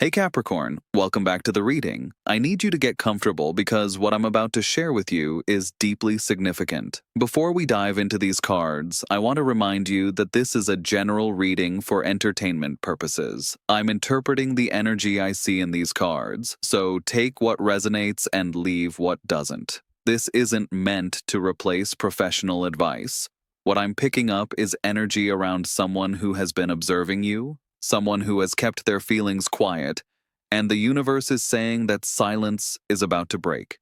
Hey Capricorn, welcome back to the reading. I need you to get comfortable because what I'm about to share with you is deeply significant. Before we dive into these cards, I want to remind you that this is a general reading for entertainment purposes. I'm interpreting the energy I see in these cards, so take what resonates and leave what doesn't. This isn't meant to replace professional advice. What I'm picking up is energy around someone who has been observing you, someone who has kept their feelings quiet, and the universe is saying that silence is about to break.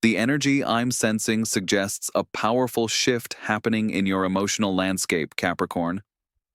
The energy I'm sensing suggests a powerful shift happening in your emotional landscape, Capricorn.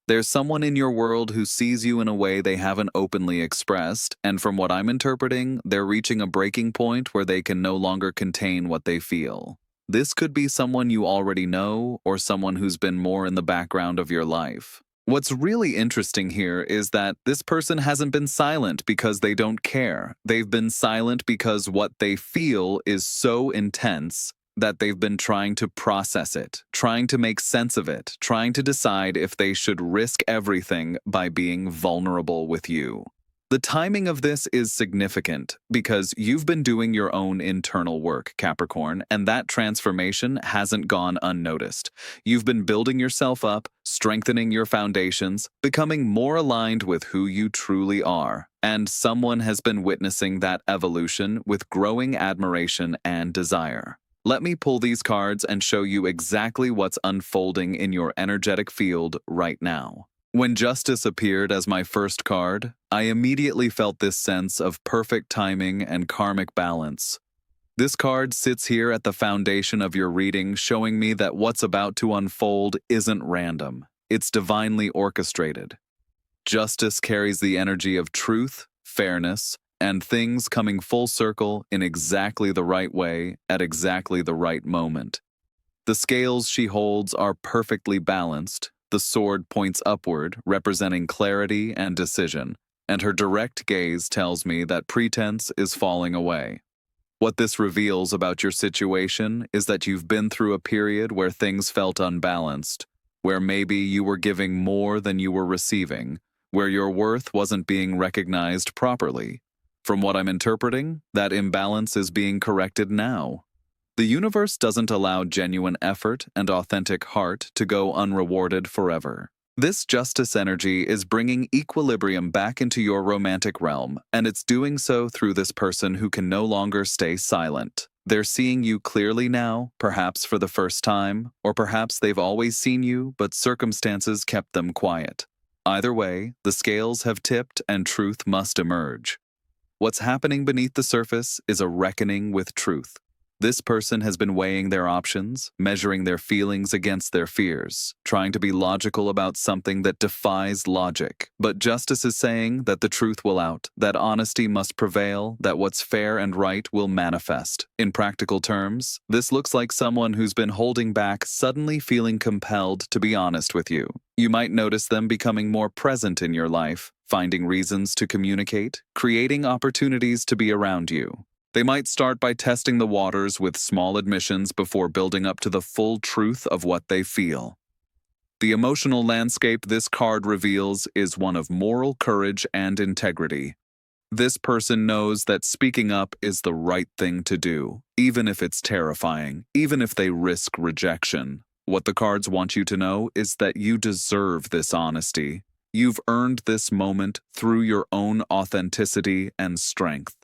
There's someone in your world who sees you in a way they haven't openly expressed, and from what I'm interpreting, they're reaching a breaking point where they can no longer contain what they feel. This could be someone you already know or someone who's been more in the background of your life. What's really interesting here is that this person hasn't been silent because they don't care. They've been silent because what they feel is so intense that they've been trying to process it, trying to make sense of it, trying to decide if they should risk everything by being vulnerable with you. The timing of this is significant because you've been doing your own internal work, Capricorn, and that transformation hasn't gone unnoticed. You've been building yourself up, strengthening your foundations, becoming more aligned with who you truly are, and someone has been witnessing that evolution with growing admiration and desire. Let me pull these cards and show you exactly what's unfolding in your energetic field right now. When Justice appeared as my first card, I immediately felt this sense of perfect timing and karmic balance. This card sits here at the foundation of your reading, showing me that what's about to unfold isn't random. It's divinely orchestrated. Justice carries the energy of truth, fairness, and things coming full circle in exactly the right way at exactly the right moment. The scales she holds are perfectly balanced. The sword points upward, representing clarity and decision, and her direct gaze tells me that pretense is falling away. What this reveals about your situation is that you've been through a period where things felt unbalanced, where maybe you were giving more than you were receiving, where your worth wasn't being recognized properly. From what I'm interpreting, that imbalance is being corrected now. The universe doesn't allow genuine effort and authentic heart to go unrewarded forever. This justice energy is bringing equilibrium back into your romantic realm, and it's doing so through this person who can no longer stay silent. They're seeing you clearly now, perhaps for the first time, or perhaps they've always seen you, but circumstances kept them quiet. Either way, the scales have tipped and truth must emerge. What's happening beneath the surface is a reckoning with truth. This person has been weighing their options, measuring their feelings against their fears, trying to be logical about something that defies logic. But justice is saying that the truth will out, that honesty must prevail, that what's fair and right will manifest. In practical terms, this looks like someone who's been holding back suddenly feeling compelled to be honest with you. You might notice them becoming more present in your life, finding reasons to communicate, creating opportunities to be around you. They might start by testing the waters with small admissions before building up to the full truth of what they feel. The emotional landscape this card reveals is one of moral courage and integrity. This person knows that speaking up is the right thing to do, even if it's terrifying, even if they risk rejection. What the cards want you to know is that you deserve this honesty. You've earned this moment through your own authenticity and strength.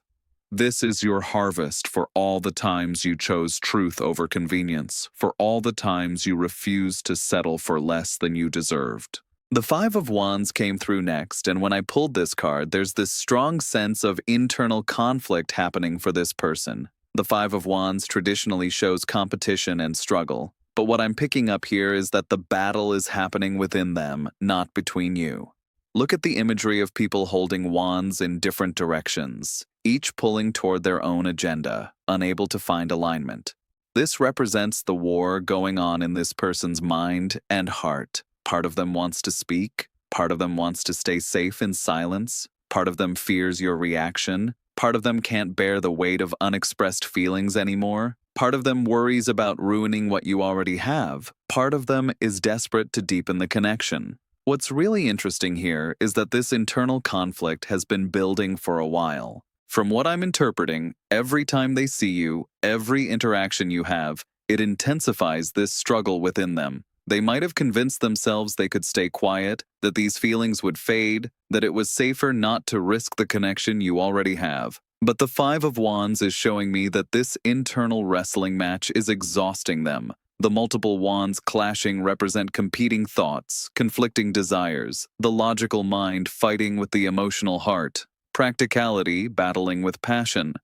This is your harvest for all the times you chose truth over convenience, for all the times you refused to settle for less than you deserved. The Five of Wands came through next, and when I pulled this card, there's this strong sense of internal conflict happening for this person. The Five of Wands traditionally shows competition and struggle, but what I'm picking up here is that the battle is happening within them, not between you. Look at the imagery of people holding wands in different directions, each pulling toward their own agenda, unable to find alignment. This represents the war going on in this person's mind and heart. Part of them wants to speak, part of them wants to stay safe in silence, part of them fears your reaction, part of them can't bear the weight of unexpressed feelings anymore, part of them worries about ruining what you already have, part of them is desperate to deepen the connection. What's really interesting here is that this internal conflict has been building for a while. From what I'm interpreting, every time they see you, every interaction you have, it intensifies this struggle within them. They might have convinced themselves they could stay quiet, that these feelings would fade, that it was safer not to risk the connection you already have. But the Five of Wands is showing me that this internal wrestling match is exhausting them. The multiple wands clashing represent competing thoughts, conflicting desires, the logical mind fighting with the emotional heart, practicality battling with passion.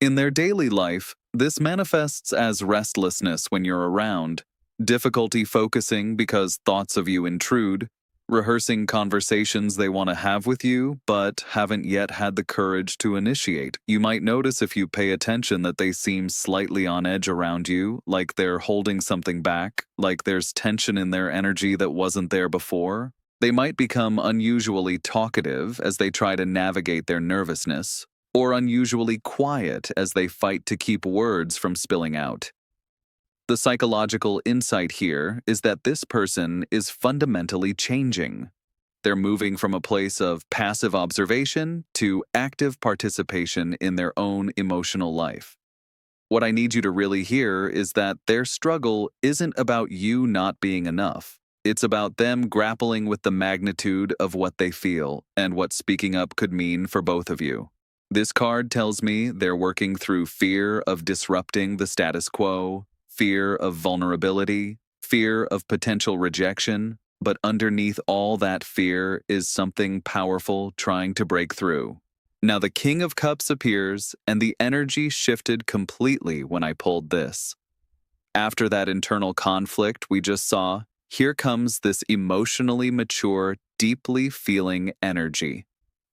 In their daily life, this manifests as restlessness when you're around, difficulty focusing because thoughts of you intrude, rehearsing conversations they want to have with you but haven't yet had the courage to initiate. You might notice if you pay attention that they seem slightly on edge around you, like they're holding something back, like there's tension in their energy that wasn't there before. They might become unusually talkative as they try to navigate their nervousness, or unusually quiet as they fight to keep words from spilling out. The psychological insight here is that this person is fundamentally changing. They're moving from a place of passive observation to active participation in their own emotional life. What I need you to really hear is that their struggle isn't about you not being enough. It's about them grappling with the magnitude of what they feel and what speaking up could mean for both of you. This card tells me they're working through fear of disrupting the status quo, fear of vulnerability, fear of potential rejection, but underneath all that fear is something powerful trying to break through. Now the King of Cups appears, and the energy shifted completely when I pulled this. After that internal conflict we just saw, here comes this emotionally mature, deeply feeling energy.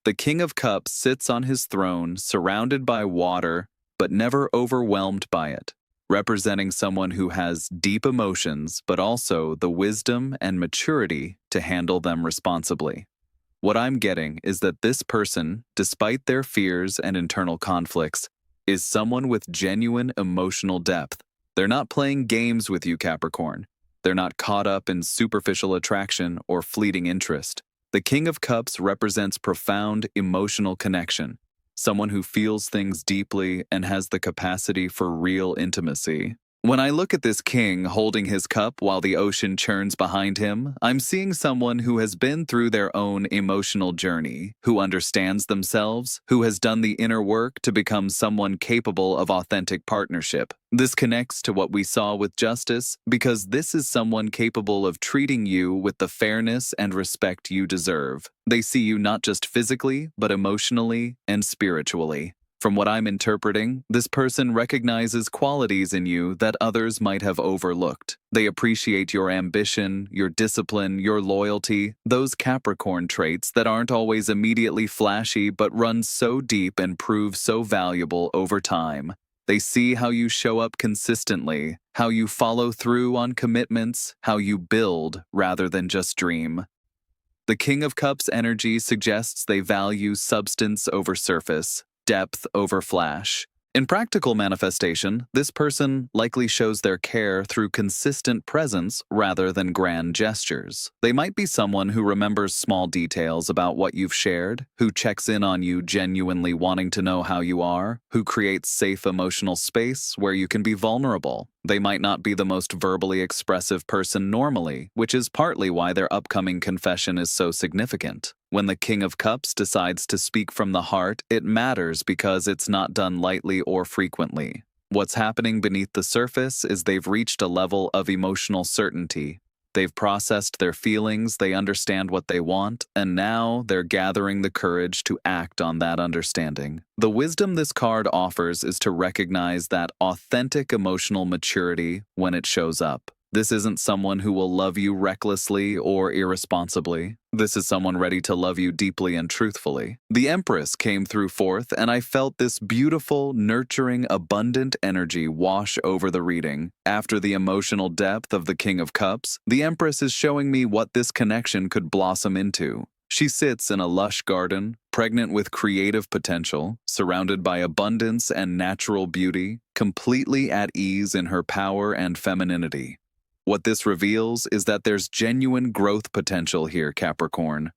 The King of Cups sits on his throne, surrounded by water, but never overwhelmed by it, representing someone who has deep emotions, but also the wisdom and maturity to handle them responsibly. What I'm getting is that this person, despite their fears and internal conflicts, is someone with genuine emotional depth. They're not playing games with you, Capricorn. They're not caught up in superficial attraction or fleeting interest. The King of Cups represents profound emotional connection, someone who feels things deeply and has the capacity for real intimacy. When I look at this king holding his cup while the ocean churns behind him, I'm seeing someone who has been through their own emotional journey, who understands themselves, who has done the inner work to become someone capable of authentic partnership. This connects to what we saw with justice because this is someone capable of treating you with the fairness and respect you deserve. They see you not just physically, but emotionally and spiritually. From what I'm interpreting, this person recognizes qualities in you that others might have overlooked. They appreciate your ambition, your discipline, your loyalty, those Capricorn traits that aren't always immediately flashy but run so deep and prove so valuable over time. They see how you show up consistently, how you follow through on commitments, how you build rather than just dream. The King of Cups energy suggests they value substance over surface, depth over flash. In practical manifestation, this person likely shows their care through consistent presence rather than grand gestures. They might be someone who remembers small details about what you've shared, who checks in on you genuinely wanting to know how you are, who creates safe emotional space where you can be vulnerable. They might not be the most verbally expressive person normally, which is partly why their upcoming confession is so significant. When the King of Cups decides to speak from the heart, it matters because it's not done lightly or frequently. What's happening beneath the surface is they've reached a level of emotional certainty. They've processed their feelings, they understand what they want, and now they're gathering the courage to act on that understanding. The wisdom this card offers is to recognize that authentic emotional maturity when it shows up. This isn't someone who will love you recklessly or irresponsibly. This is someone ready to love you deeply and truthfully. The Empress came through fourth, and I felt this beautiful, nurturing, abundant energy wash over the reading. After the emotional depth of the King of Cups, the Empress is showing me what this connection could blossom into. She sits in a lush garden, pregnant with creative potential, surrounded by abundance and natural beauty, completely at ease in her power and femininity. What this reveals is that there's genuine growth potential here, Capricorn.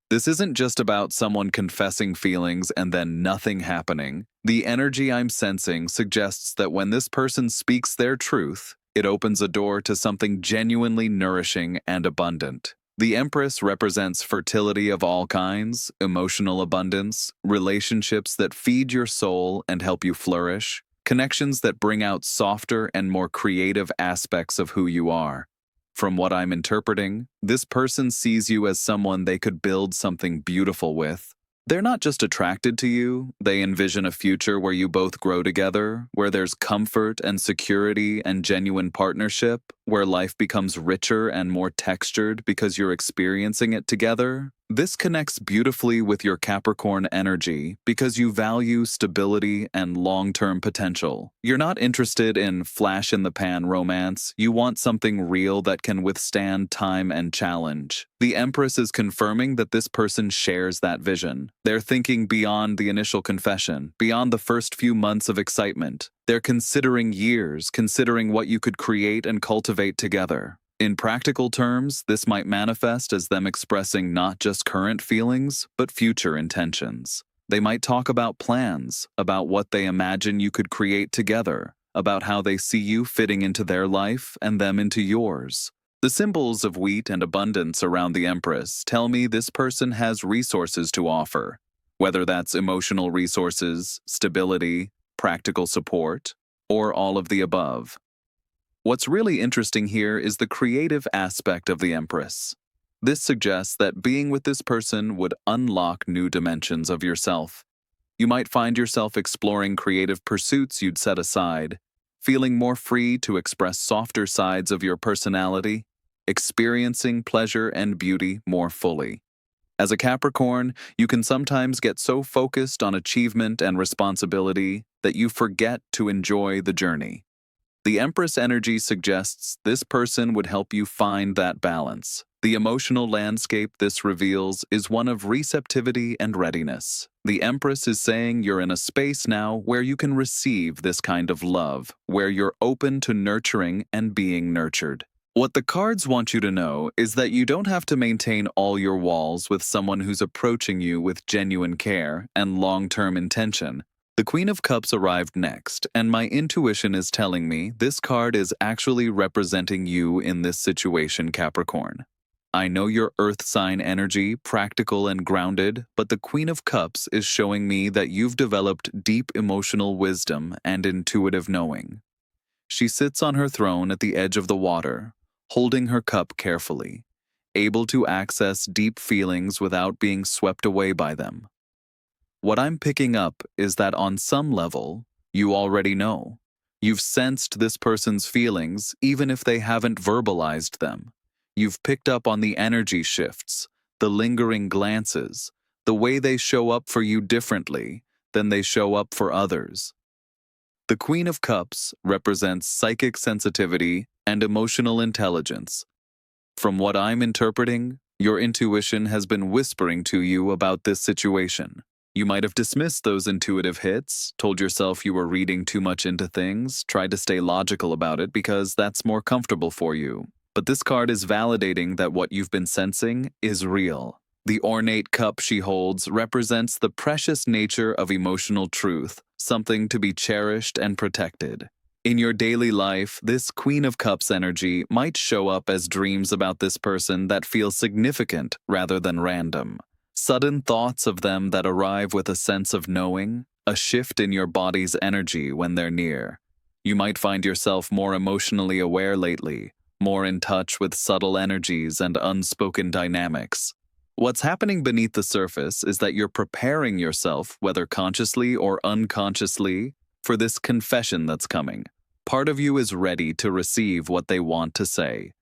This isn't just about someone confessing feelings and then nothing happening. The energy I'm sensing suggests that when this person speaks their truth, it opens a door to something genuinely nourishing and abundant. The Empress represents fertility of all kinds, emotional abundance, relationships that feed your soul and help you flourish, connections that bring out softer and more creative aspects of who you are. From what I'm interpreting, this person sees you as someone they could build something beautiful with. They're not just attracted to you, they envision a future where you both grow together, where there's comfort and security and genuine partnership, where life becomes richer and more textured because you're experiencing it together. This connects beautifully with your Capricorn energy because you value stability and long-term potential. You're not interested in flash-in-the-pan romance. You want something real that can withstand time and challenge. The Empress is confirming that this person shares that vision. They're thinking beyond the initial confession, beyond the first few months of excitement. They're considering years, considering what you could create and cultivate together. In practical terms, this might manifest as them expressing not just current feelings, but future intentions. They might talk about plans, about what they imagine you could create together, about how they see you fitting into their life and them into yours. The symbols of wheat and abundance around the Empress tell me this person has resources to offer, whether that's emotional resources, stability, practical support, or all of the above. What's really interesting here is the creative aspect of the Empress. This suggests that being with this person would unlock new dimensions of yourself. You might find yourself exploring creative pursuits you'd set aside, feeling more free to express softer sides of your personality, experiencing pleasure and beauty more fully. As a Capricorn, you can sometimes get so focused on achievement and responsibility that you forget to enjoy the journey. The Empress energy suggests this person would help you find that balance. The emotional landscape this reveals is one of receptivity and readiness. The Empress is saying you're in a space now where you can receive this kind of love, where you're open to nurturing and being nurtured. What the cards want you to know is that you don't have to maintain all your walls with someone who's approaching you with genuine care and long-term intention. The Queen of Cups arrived next, and my intuition is telling me this card is actually representing you in this situation, Capricorn. I know your Earth sign energy, practical and grounded, but the Queen of Cups is showing me that you've developed deep emotional wisdom and intuitive knowing. She sits on her throne at the edge of the water, holding her cup carefully, able to access deep feelings without being swept away by them. What I'm picking up is that on some level, you already know. You've sensed this person's feelings even if they haven't verbalized them. You've picked up on the energy shifts, the lingering glances, the way they show up for you differently than they show up for others. The Queen of Cups represents psychic sensitivity and emotional intelligence. From what I'm interpreting, your intuition has been whispering to you about this situation. You might have dismissed those intuitive hits, told yourself you were reading too much into things, tried to stay logical about it because that's more comfortable for you. But this card is validating that what you've been sensing is real. The ornate cup she holds represents the precious nature of emotional truth, something to be cherished and protected. In your daily life, this Queen of Cups energy might show up as dreams about this person that feel significant rather than random. Sudden thoughts of them that arrive with a sense of knowing, a shift in your body's energy when they're near. You might find yourself more emotionally aware lately, more in touch with subtle energies and unspoken dynamics. What's happening beneath the surface is that you're preparing yourself, whether consciously or unconsciously, for this confession that's coming. Part of you is ready to receive what they want to say.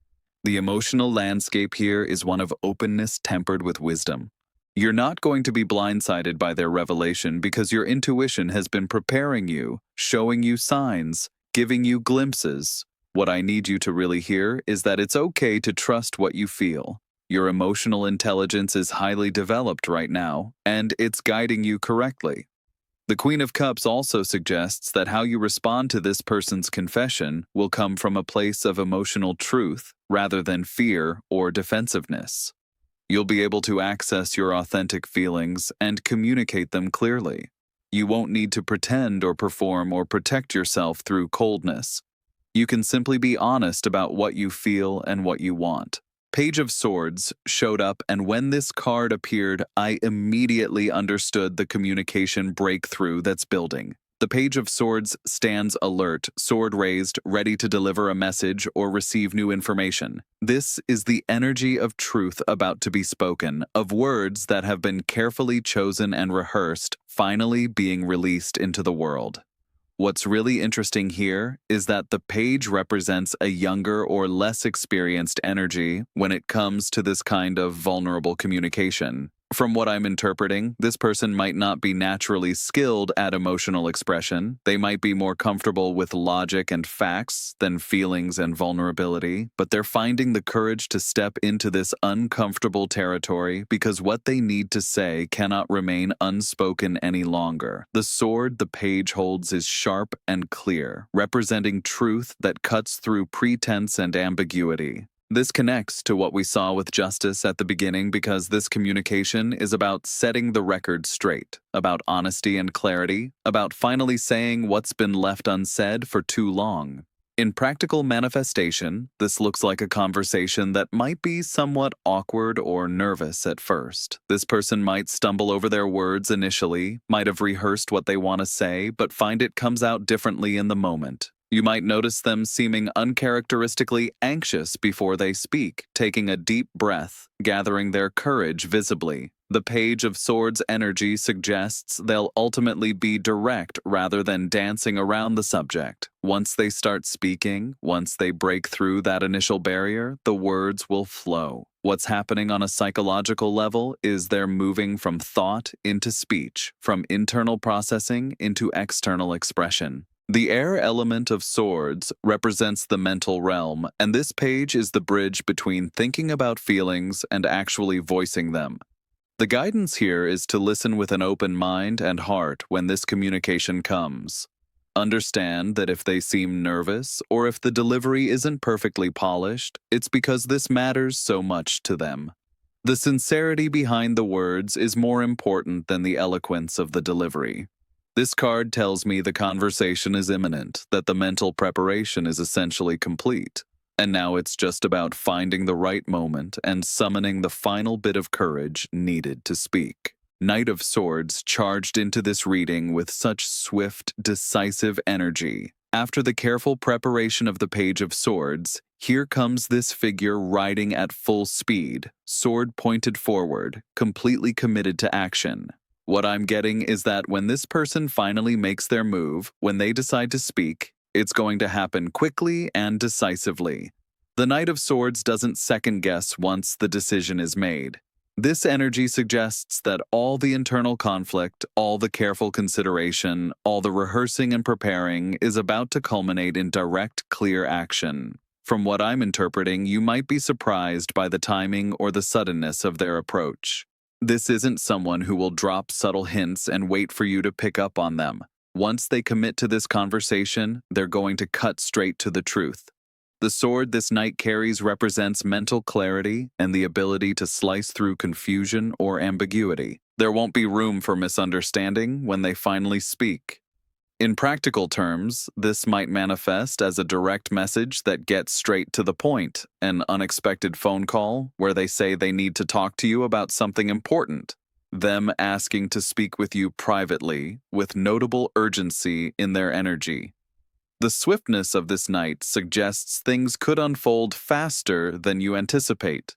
The emotional landscape here is one of openness tempered with wisdom. You're not going to be blindsided by their revelation because your intuition has been preparing you, showing you signs, giving you glimpses. What I need you to really hear is that it's okay to trust what you feel. Your emotional intelligence is highly developed right now, and it's guiding you correctly. The Queen of Cups also suggests that how you respond to this person's confession will come from a place of emotional truth rather than fear or defensiveness. You'll be able to access your authentic feelings and communicate them clearly. You won't need to pretend or perform or protect yourself through coldness. You can simply be honest about what you feel and what you want. Page of Swords showed up, and when this card appeared, I immediately understood the communication breakthrough that's building. The Page of Swords stands alert, sword raised, ready to deliver a message or receive new information. This is the energy of truth about to be spoken, of words that have been carefully chosen and rehearsed, finally being released into the world. What's really interesting here is that the page represents a younger or less experienced energy when it comes to this kind of vulnerable communication. From what I'm interpreting, this person might not be naturally skilled at emotional expression. They might be more comfortable with logic and facts than feelings and vulnerability, but they're finding the courage to step into this uncomfortable territory because what they need to say cannot remain unspoken any longer. The sword the page holds is sharp and clear, representing truth that cuts through pretense and ambiguity. This connects to what we saw with justice at the beginning because this communication is about setting the record straight, about honesty and clarity, about finally saying what's been left unsaid for too long. In practical manifestation, this looks like a conversation that might be somewhat awkward or nervous at first. This person might stumble over their words initially, might have rehearsed what they want to say, but find it comes out differently in the moment. You might notice them seeming uncharacteristically anxious before they speak, taking a deep breath, gathering their courage visibly. The Page of Swords energy suggests they'll ultimately be direct rather than dancing around the subject. Once they start speaking, once they break through that initial barrier, the words will flow. What's happening on a psychological level is they're moving from thought into speech, from internal processing into external expression. The air element of swords represents the mental realm, and this page is the bridge between thinking about feelings and actually voicing them. The guidance here is to listen with an open mind and heart when this communication comes. Understand that if they seem nervous or if the delivery isn't perfectly polished, it's because this matters so much to them. The sincerity behind the words is more important than the eloquence of the delivery. This card tells me the conversation is imminent, that the mental preparation is essentially complete, and now it's just about finding the right moment and summoning the final bit of courage needed to speak. Knight of Swords charged into this reading with such swift, decisive energy. After the careful preparation of the Page of Swords, here comes this figure riding at full speed, sword pointed forward, completely committed to action. What I'm getting is that when this person finally makes their move, when they decide to speak, it's going to happen quickly and decisively. The Knight of Swords doesn't second-guess once the decision is made. This energy suggests that all the internal conflict, all the careful consideration, all the rehearsing and preparing is about to culminate in direct, clear action. From what I'm interpreting, you might be surprised by the timing or the suddenness of their approach. This isn't someone who will drop subtle hints and wait for you to pick up on them. Once they commit to this conversation, they're going to cut straight to the truth. The sword this knight carries represents mental clarity and the ability to slice through confusion or ambiguity. There won't be room for misunderstanding when they finally speak. In practical terms, this might manifest as a direct message that gets straight to the point, an unexpected phone call where they say they need to talk to you about something important, them asking to speak with you privately with notable urgency in their energy. The swiftness of this night suggests things could unfold faster than you anticipate.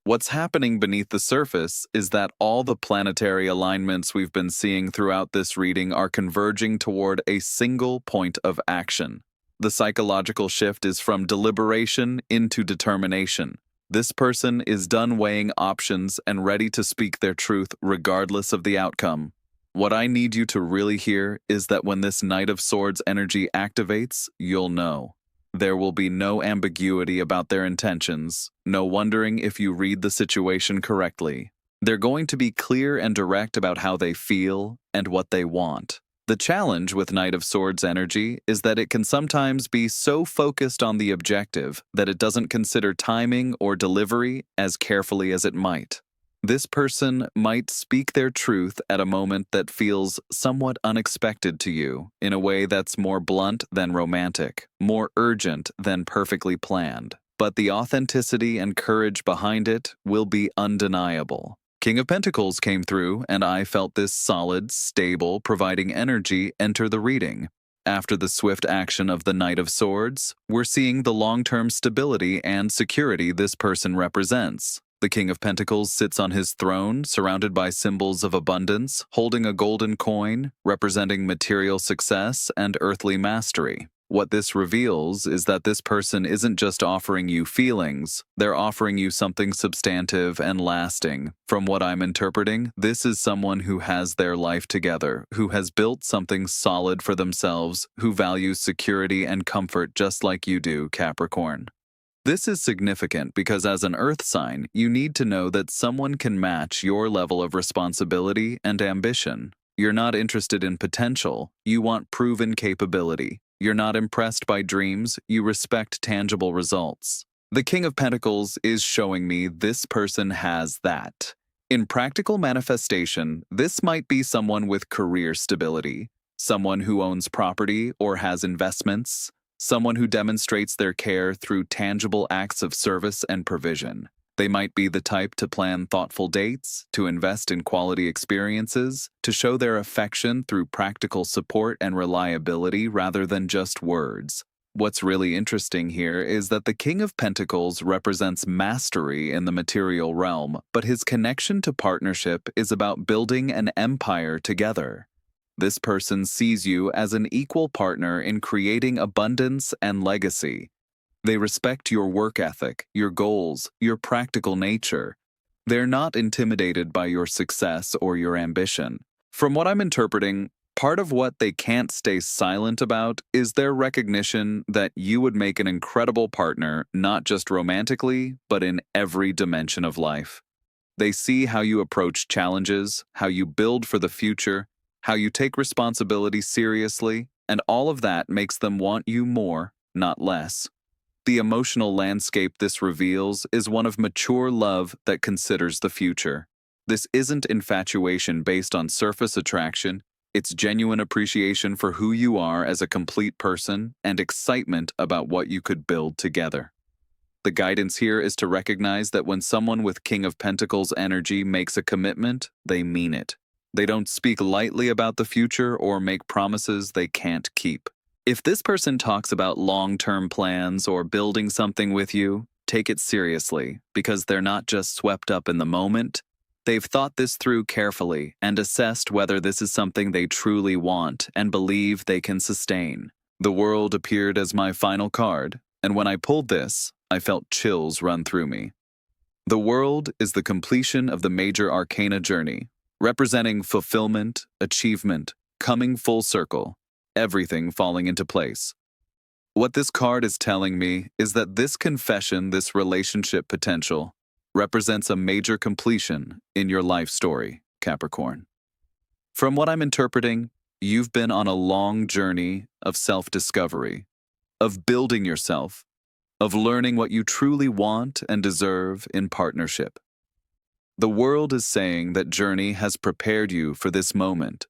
What's happening beneath the surface is that all the planetary alignments we've been seeing throughout this reading are converging toward a single point of action. The psychological shift is from deliberation into determination. This person is done weighing options and ready to speak their truth regardless of the outcome. What I need you to really hear is that when this Knight of Swords energy activates, you'll know. There will be no ambiguity about their intentions, no wondering if you read the situation correctly. They're going to be clear and direct about how they feel and what they want. The challenge with Knight of Swords energy is that it can sometimes be so focused on the objective that it doesn't consider timing or delivery as carefully as it might. This person might speak their truth at a moment that feels somewhat unexpected to you, in a way that's more blunt than romantic, more urgent than perfectly planned. But the authenticity and courage behind it will be undeniable. King of Pentacles came through, and I felt this solid, stable, providing energy enter the reading. After the swift action of the Knight of Swords, we're seeing the long-term stability and security this person represents. The King of Pentacles sits on his throne, surrounded by symbols of abundance, holding a golden coin, representing material success and earthly mastery. What this reveals is that this person isn't just offering you feelings, they're offering you something substantive and lasting. From what I'm interpreting, this is someone who has their life together, who has built something solid for themselves, who values security and comfort just like you do, Capricorn. This is significant because as an earth sign, you need to know that someone can match your level of responsibility and ambition. You're not interested in potential, you want proven capability. You're not impressed by dreams, you respect tangible results. The King of Pentacles is showing me this person has that. In practical manifestation, this might be someone with career stability, someone who owns property or has investments, someone who demonstrates their care through tangible acts of service and provision. They might be the type to plan thoughtful dates, to invest in quality experiences, to show their affection through practical support and reliability rather than just words. What's really interesting here is that the King of Pentacles represents mastery in the material realm, but his connection to partnership is about building an empire together. This person sees you as an equal partner in creating abundance and legacy. They respect your work ethic, your goals, your practical nature. They're not intimidated by your success or your ambition. From what I'm interpreting, part of what they can't stay silent about is their recognition that you would make an incredible partner, not just romantically, but in every dimension of life. They see how you approach challenges, how you build for the future, how you take responsibility seriously, and all of that makes them want you more, not less. The emotional landscape this reveals is one of mature love that considers the future. This isn't infatuation based on surface attraction, it's genuine appreciation for who you are as a complete person and excitement about what you could build together. The guidance here is to recognize that when someone with King of Pentacles energy makes a commitment, they mean it. They don't speak lightly about the future or make promises they can't keep. If this person talks about long-term plans or building something with you, take it seriously, because they're not just swept up in the moment. They've thought this through carefully and assessed whether this is something they truly want and believe they can sustain. The World appeared as my final card, and when I pulled this, I felt chills run through me. The World is the completion of the major arcana journey, representing fulfillment, achievement, coming full circle. Everything falling into place. What this card is telling me is that this confession, this relationship potential, represents a major completion in your life story, Capricorn. From what I'm interpreting, you've been on a long journey of self-discovery, of building yourself, of learning what you truly want and deserve in partnership. The World is saying that journey has prepared you for this moment.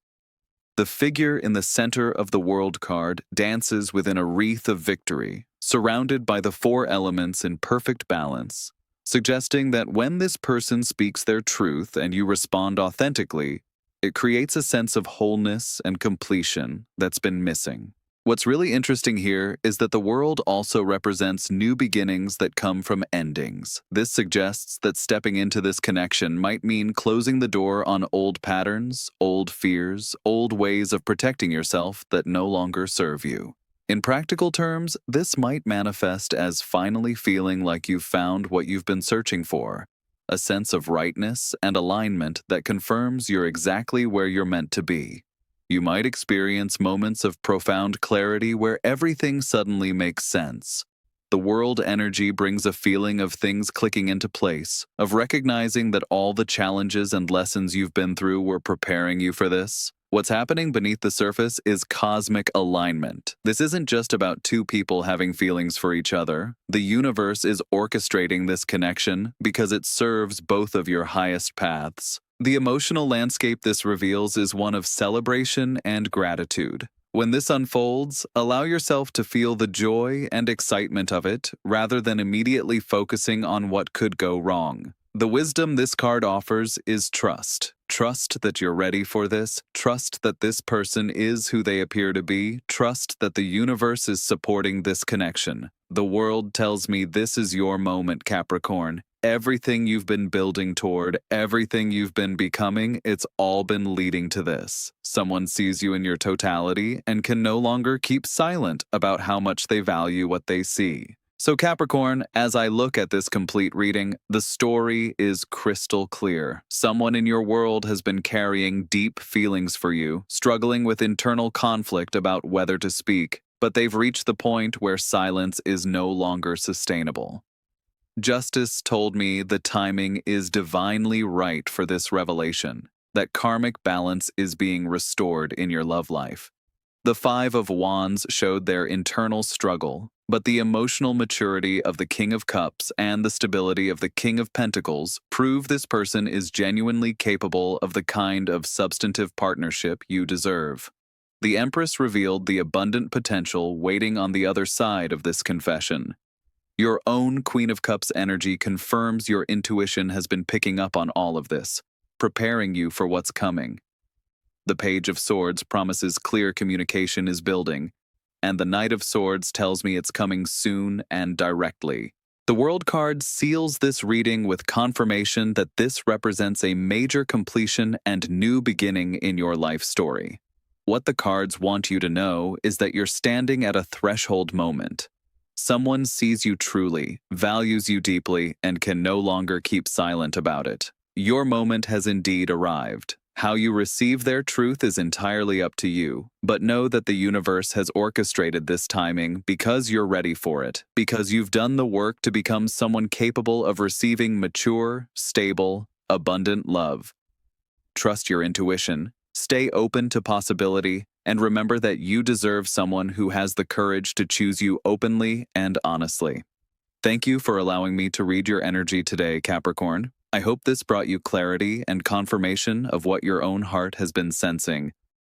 The figure in the center of the World card dances within a wreath of victory, surrounded by the four elements in perfect balance, suggesting that when this person speaks their truth and you respond authentically, it creates a sense of wholeness and completion that's been missing. What's really interesting here is that the World also represents new beginnings that come from endings. This suggests that stepping into this connection might mean closing the door on old patterns, old fears, old ways of protecting yourself that no longer serve you. In practical terms, this might manifest as finally feeling like you've found what you've been searching for, a sense of rightness and alignment that confirms you're exactly where you're meant to be. You might experience moments of profound clarity where everything suddenly makes sense. The World energy brings a feeling of things clicking into place, of recognizing that all the challenges and lessons you've been through were preparing you for this. What's happening beneath the surface is cosmic alignment. This isn't just about two people having feelings for each other. The universe is orchestrating this connection because it serves both of your highest paths. The emotional landscape this reveals is one of celebration and gratitude. When this unfolds, allow yourself to feel the joy and excitement of it rather than immediately focusing on what could go wrong. The wisdom this card offers is trust. Trust that you're ready for this. Trust that this person is who they appear to be. Trust that the universe is supporting this connection. The world tells me this is your moment, Capricorn. Everything you've been building toward, everything you've been becoming, it's all been leading to this. Someone sees you in your totality and can no longer keep silent about how much they value what they see. So Capricorn, as I look at this complete reading, the story is crystal clear. Someone in your world has been carrying deep feelings for you, struggling with internal conflict about whether to speak, but they've reached the point where silence is no longer sustainable. Justice told me the timing is divinely right for this revelation, that karmic balance is being restored in your love life. The Five of Wands showed their internal struggle, but the emotional maturity of the King of Cups and the stability of the King of Pentacles prove this person is genuinely capable of the kind of substantive partnership you deserve. The Empress revealed the abundant potential waiting on the other side of this confession. Your own Queen of Cups energy confirms your intuition has been picking up on all of this, preparing you for what's coming. The Page of Swords promises clear communication is building, and the Knight of Swords tells me it's coming soon and directly. The World card seals this reading with confirmation that this represents a major completion and new beginning in your life story. What the cards want you to know is that you're standing at a threshold moment. Someone sees you truly, values you deeply, and can no longer keep silent about it. Your moment has indeed arrived. How you receive their truth is entirely up to you, but know that the universe has orchestrated this timing because you're ready for it, because you've done the work to become someone capable of receiving mature, stable, abundant love. Trust your intuition, stay open to possibility, and remember that you deserve someone who has the courage to choose you openly and honestly. Thank you for allowing me to read your energy today, Capricorn. I hope this brought you clarity and confirmation of what your own heart has been sensing.